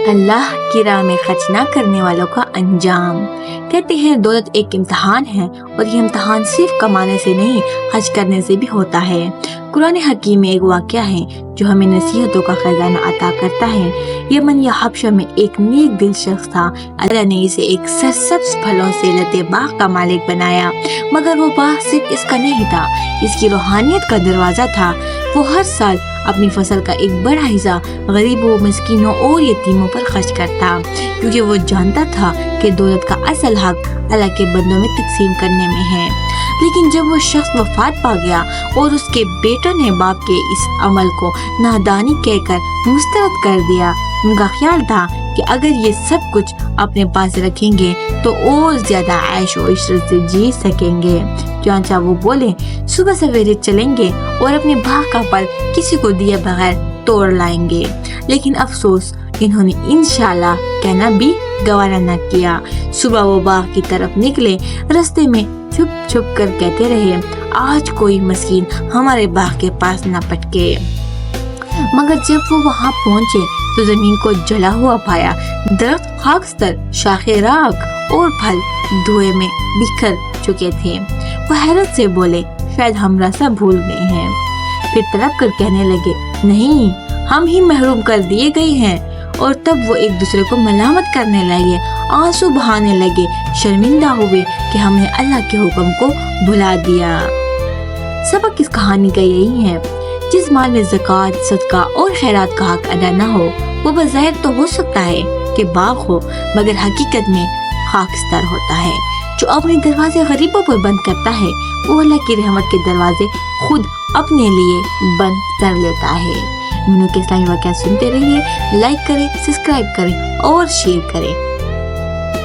اللہ کی راہ میں خرچ نہ کرنے والوں کا انجام۔ کہتے ہیں دولت ایک امتحان ہے اور یہ امتحان صرف کمانے سے نہیں خرچ کرنے سے بھی ہوتا ہے۔ قرآن حکیم میں ایک واقعہ ہے جو ہمیں نصیحتوں کا خزانہ عطا کرتا ہے۔ یمن یا حبشہ میں ایک نیک دل شخص تھا۔ اللہ نے اسے ایک سرسبز پھلوں سے لدے باغ کا مالک بنایا، مگر وہ باغ صرف اس کا نہیں تھا، اس کی روحانیت کا دروازہ تھا۔ وہ ہر سال اپنی فصل کا ایک بڑا حصہ غریبوں، مسکینوں اور یتیموں پر خرچ کرتا، کیونکہ وہ جانتا تھا کہ دولت کا اصل حق اللہ کے بندوں میں تقسیم کرنے میں ہے۔ لیکن جب وہ شخص وفات پا گیا اور اس کے بیٹوں نے باپ کے اس عمل کو نادانی کہہ کر مسترد کر دیا، ان کا خیال تھا کہ اگر یہ سب کچھ اپنے پاس رکھیں گے تو اور زیادہ عیش و عشرت سے جی سکیں گے۔ چنانچہ وہ بولے، صبح سویرے چلیں گے اور اپنے باغ کا پھل کسی کو دیے بغیر توڑ لائیں گے۔ لیکن افسوس، انہوں نے انشاءاللہ کہنا بھی گوارا نہ کیا۔ صبح وہ باغ کی طرف نکلے، رستے میں چھپ چھپ کر کہتے رہے، آج کوئی مسکین ہمارے باغ کے پاس نہ پٹکے۔ مگر جب وہ وہاں پہنچے تو زمین کو جلا ہوا پایا، درخت خاکستر، شاخیں راکھ اور پھل دھوئے میں بکھر چکے تھے۔ وہ حیرت سے بولے، شاید ہم راستہ بھول گئے ہیں۔ پھر تڑپ کر کہنے لگے، نہیں، ہم ہی محروم کر دیے گئے ہیں۔ اور تب وہ ایک دوسرے کو ملامت کرنے لگے، آنسو بہانے لگے، شرمندہ ہوئے کہ ہم نے اللہ کے حکم کو بھلا دیا۔ سبق اس کہانی کا یہی ہے، جس مال میں زکوٰۃ، صدقہ اور خیرات کا حق ادا نہ ہو، وہ بظاہر تو ہو سکتا ہے کہ باغ ہو، مگر حقیقت میں خاکستر ہوتا ہے۔ جو اپنے دروازے غریبوں پر بند کرتا ہے، وہ اللہ کی رحمت کے دروازے خود اپنے لیے بند کر لیتا ہے۔ مینو کے اسلامی واقعات سنتے رہیے، لائک کریں، سبسکرائب کریں اور شیئر کریں۔